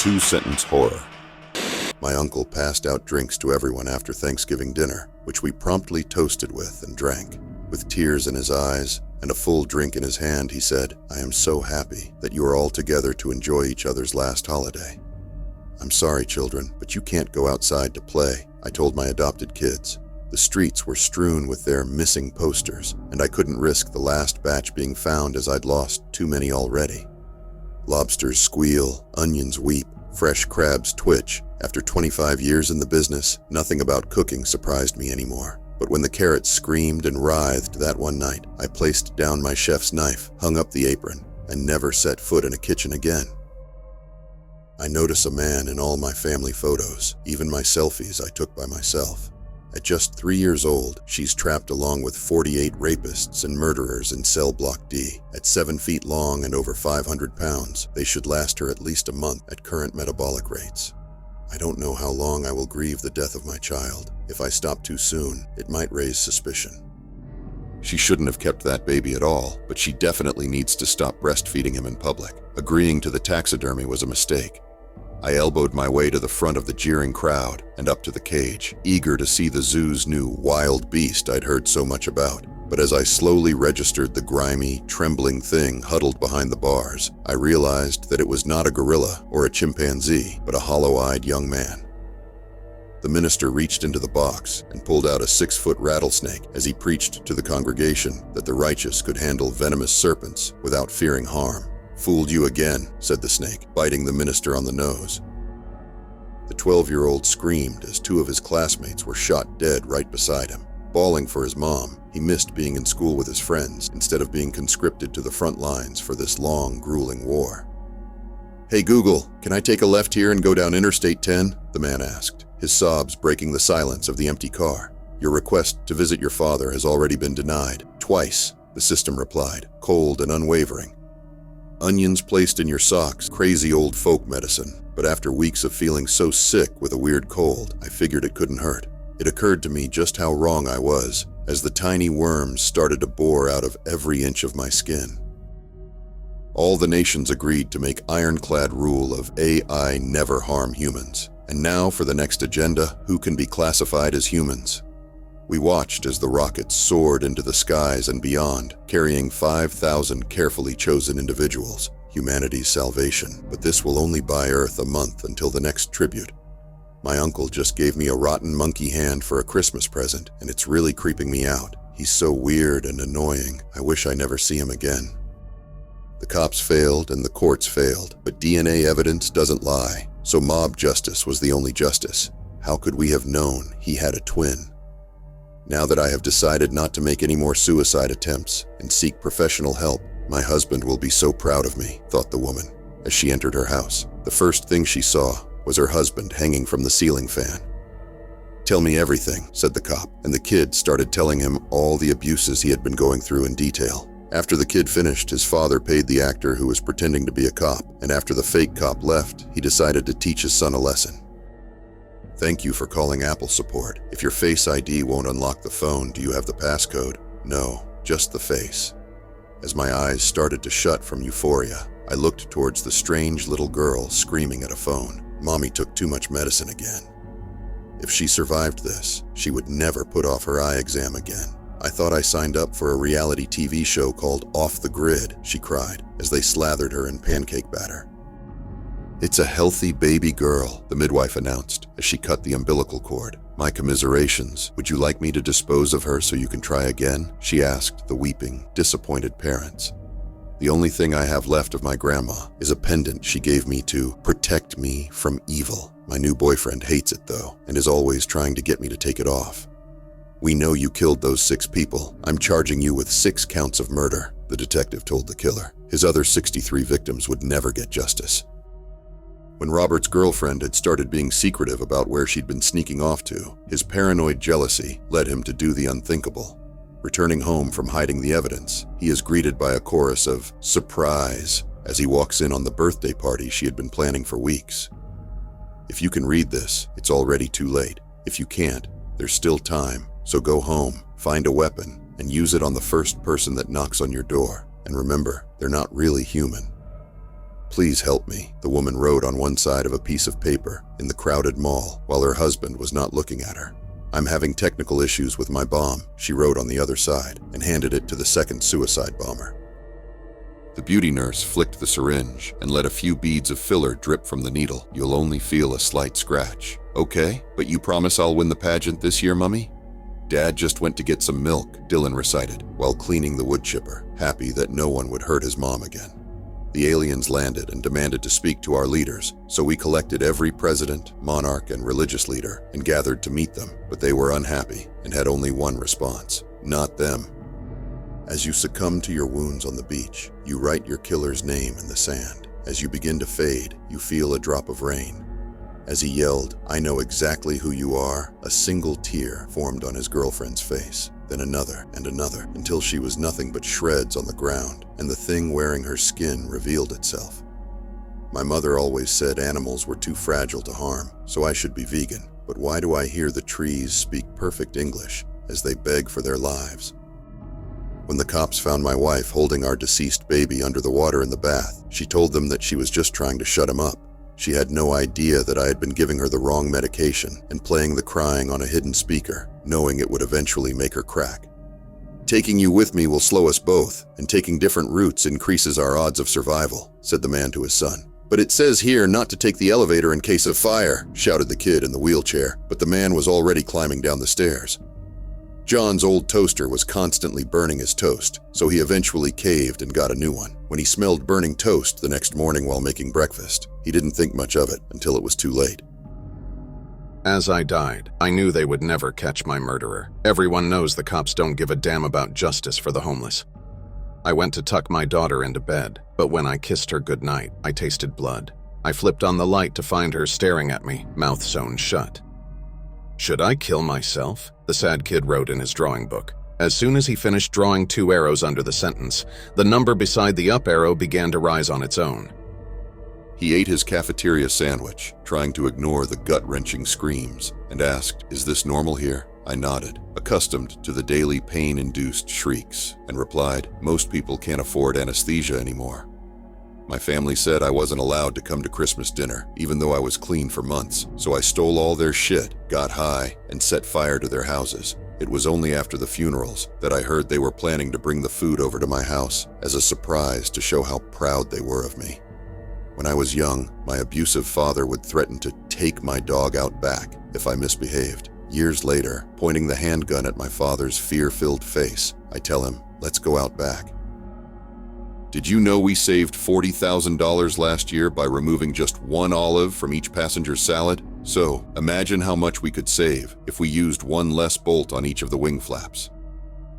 Two-sentence horror. My uncle passed out drinks to everyone after Thanksgiving dinner, which we promptly toasted with and drank. With tears in his eyes and a full drink in his hand, he said, "I am so happy that you are all together to enjoy each other's last holiday. I'm sorry, children, but you can't go outside to play," I told my adopted kids. The streets were strewn with their missing posters, and I couldn't risk the last batch being found as I'd lost too many already. Lobsters squeal, onions weep, fresh crabs twitch. After 25 years in the business, nothing about cooking surprised me anymore. But when the carrots screamed and writhed that one night, I placed down my chef's knife, hung up the apron, and never set foot in a kitchen again. I notice a man in all my family photos, even my selfies I took by myself. At just 3 years old, she's trapped along with 48 rapists and murderers in cell block D. At 7 feet long and over 500 pounds, they should last her at least a month at current metabolic rates. I don't know how long I will grieve the death of my child. If I stop too soon, it might raise suspicion. She shouldn't have kept that baby at all, but she definitely needs to stop breastfeeding him in public. Agreeing to the taxidermy was a mistake. I elbowed my way to the front of the jeering crowd and up to the cage, eager to see the zoo's new wild beast I'd heard so much about. But as I slowly registered the grimy, trembling thing huddled behind the bars, I realized that it was not a gorilla or a chimpanzee, but a hollow-eyed young man. The minister reached into the box and pulled out a 6-foot rattlesnake as he preached to the congregation that the righteous could handle venomous serpents without fearing harm. "Fooled you again," said the snake, biting the minister on the nose. The 12-year-old screamed as 2 of his classmates were shot dead right beside him. Bawling for his mom, he missed being in school with his friends instead of being conscripted to the front lines for this long, grueling war. "Hey Google, can I take a left here and go down Interstate 10? The man asked, his sobs breaking the silence of the empty car. "Your request to visit your father has already been denied. Twice," the system replied, cold and unwavering. "Onions placed in your socks, crazy old folk medicine." But after weeks of feeling so sick with a weird cold, I figured it couldn't hurt. It occurred to me just how wrong I was, as the tiny worms started to bore out of every inch of my skin. All the nations agreed to make ironclad rule of AI never harm humans. And now for the next agenda, who can be classified as humans? We watched as the rockets soared into the skies and beyond, carrying 5,000 carefully chosen individuals, humanity's salvation. But this will only buy Earth a month until the next tribute. My uncle just gave me a rotten monkey hand for a Christmas present, and it's really creeping me out. He's so weird and annoying, I wish I never see him again. The cops failed and the courts failed, but DNA evidence doesn't lie, so mob justice was the only justice. How could we have known he had a twin? Now that I have decided not to make any more suicide attempts and seek professional help, my husband will be so proud of me, thought the woman, as she entered her house. The first thing she saw was her husband hanging from the ceiling fan. "Tell me everything," said the cop, and the kid started telling him all the abuses he had been going through in detail. After the kid finished, his father paid the actor who was pretending to be a cop, and after the fake cop left, he decided to teach his son a lesson. "Thank you for calling Apple support. If your Face ID won't unlock the phone, do you have the passcode?" "No, just the face." As my eyes started to shut from euphoria, I looked towards the strange little girl screaming at a phone. Mommy took too much medicine again. If she survived this, she would never put off her eye exam again. "I thought I signed up for a reality TV show called Off the Grid," she cried, as they slathered her in pancake batter. "It's a healthy baby girl," the midwife announced as she cut the umbilical cord. "My commiserations. Would you like me to dispose of her so you can try again?" she asked the weeping, disappointed parents. "The only thing I have left of my grandma is a pendant she gave me to protect me from evil. My new boyfriend hates it though, and is always trying to get me to take it off. We know you killed those 6 people. I'm charging you with 6 counts of murder," the detective told the killer. His other 63 victims would never get justice. When Robert's girlfriend had started being secretive about where she'd been sneaking off to, his paranoid jealousy led him to do the unthinkable. Returning home from hiding the evidence, he is greeted by a chorus of "surprise" as he walks in on the birthday party she had been planning for weeks. If you can read this, it's already too late. If you can't, there's still time. So go home, find a weapon, and use it on the first person that knocks on your door. And remember, they're not really human. "Please help me," the woman wrote on one side of a piece of paper in the crowded mall while her husband was not looking at her. "I'm having technical issues with my bomb," she wrote on the other side and handed it to the second suicide bomber. The beauty nurse flicked the syringe and let a few beads of filler drip from the needle. "You'll only feel a slight scratch. Okay, but you promise I'll win the pageant this year, Mummy?" "Dad just went to get some milk," Dylan recited while cleaning the wood chipper, happy that no one would hurt his mom again. The aliens landed and demanded to speak to our leaders, so we collected every president, monarch, and religious leader and gathered to meet them, but they were unhappy and had only one response: not them. As you succumb to your wounds on the beach, you write your killer's name in the sand. As you begin to fade, you feel a drop of rain. As he yelled, "I know exactly who you are," a single tear formed on his girlfriend's face, then another and another, until she was nothing but shreds on the ground, and the thing wearing her skin revealed itself. My mother always said animals were too fragile to harm, so I should be vegan. But why do I hear the trees speak perfect English as they beg for their lives? When the cops found my wife holding our deceased baby under the water in the bath, she told them that she was just trying to shut him up. She had no idea that I had been giving her the wrong medication and playing the crying on a hidden speaker, knowing it would eventually make her crack. "Taking you with me will slow us both, and taking different routes increases our odds of survival," said the man to his son. "But it says here not to take the elevator in case of fire," shouted the kid in the wheelchair, but the man was already climbing down the stairs. John's old toaster was constantly burning his toast, so he eventually caved and got a new one. When he smelled burning toast the next morning while making breakfast, he didn't think much of it until it was too late. As I died, I knew they would never catch my murderer. Everyone knows the cops don't give a damn about justice for the homeless. I went to tuck my daughter into bed, but when I kissed her goodnight, I tasted blood. I flipped on the light to find her staring at me, mouth sewn shut. "Should I kill myself?" the sad kid wrote in his drawing book. As soon as he finished drawing 2 arrows under the sentence, the number beside the up arrow began to rise on its own. He ate his cafeteria sandwich, trying to ignore the gut-wrenching screams, and asked, "Is this normal here?" I nodded, accustomed to the daily pain-induced shrieks, and replied, "Most people can't afford anesthesia anymore." My family said I wasn't allowed to come to Christmas dinner, even though I was clean for months, so I stole all their shit, got high, and set fire to their houses. It was only after the funerals that I heard they were planning to bring the food over to my house as a surprise to show how proud they were of me. When I was young, my abusive father would threaten to take my dog out back if I misbehaved. Years later, pointing the handgun at my father's fear-filled face, I tell him, "Let's go out back." Did you know we saved $40,000 last year by removing just 1 olive from each passenger's salad? So, imagine how much we could save if we used 1 less bolt on each of the wing flaps.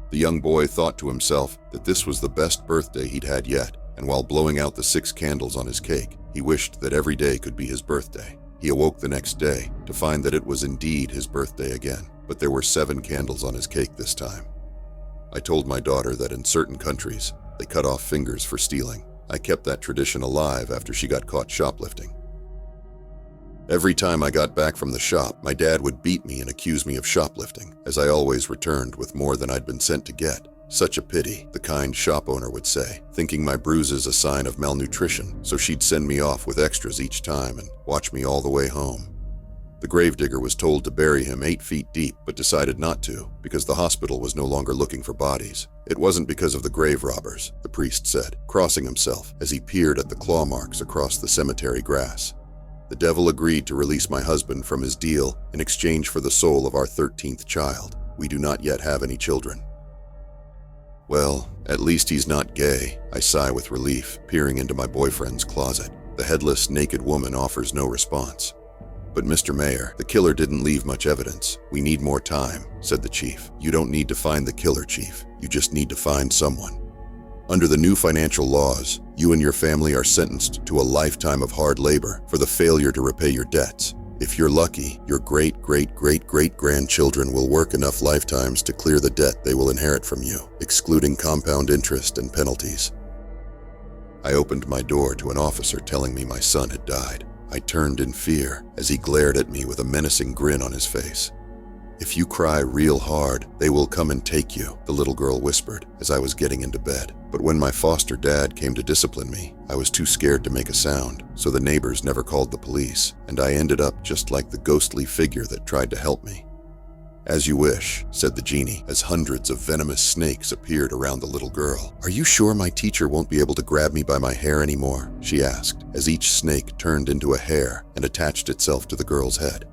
The young boy thought to himself that this was the best birthday he'd had yet, and while blowing out the 6 candles on his cake, he wished that every day could be his birthday. He awoke the next day to find that it was indeed his birthday again, but there were 7 candles on his cake this time. I told my daughter that in certain countries, they cut off fingers for stealing. I kept that tradition alive after she got caught shoplifting. Every time I got back from the shop, my dad would beat me and accuse me of shoplifting, as I always returned with more than I'd been sent to get. "Such a pity," the kind shop owner would say, thinking my bruises a sign of malnutrition, so she'd send me off with extras each time and watch me all the way home. The gravedigger was told to bury him 8 feet deep, but decided not to, because the hospital was no longer looking for bodies. It wasn't because of the grave robbers, the priest said, crossing himself as he peered at the claw marks across the cemetery grass. The devil agreed to release my husband from his deal in exchange for the soul of our 13th child. We do not yet have any children. Well, at least he's not gay, I sigh with relief, peering into my boyfriend's closet. The headless, naked woman offers no response. "But Mr. Mayor, the killer didn't leave much evidence. We need more time," said the chief. "You don't need to find the killer, chief. You just need to find someone. Under the new financial laws, you and your family are sentenced to a lifetime of hard labor for the failure to repay your debts. If you're lucky, your great-great-great-great-grandchildren will work enough lifetimes to clear the debt they will inherit from you, excluding compound interest and penalties." I opened my door to an officer telling me my son had died. I turned in fear as he glared at me with a menacing grin on his face. "If you cry real hard, they will come and take you," the little girl whispered as I was getting into bed. But when my foster dad came to discipline me, I was too scared to make a sound, so the neighbors never called the police, and I ended up just like the ghostly figure that tried to help me. "As you wish," said the genie, as hundreds of venomous snakes appeared around the little girl. "Are you sure my teacher won't be able to grab me by my hair anymore?" she asked, as each snake turned into a hair and attached itself to the girl's head.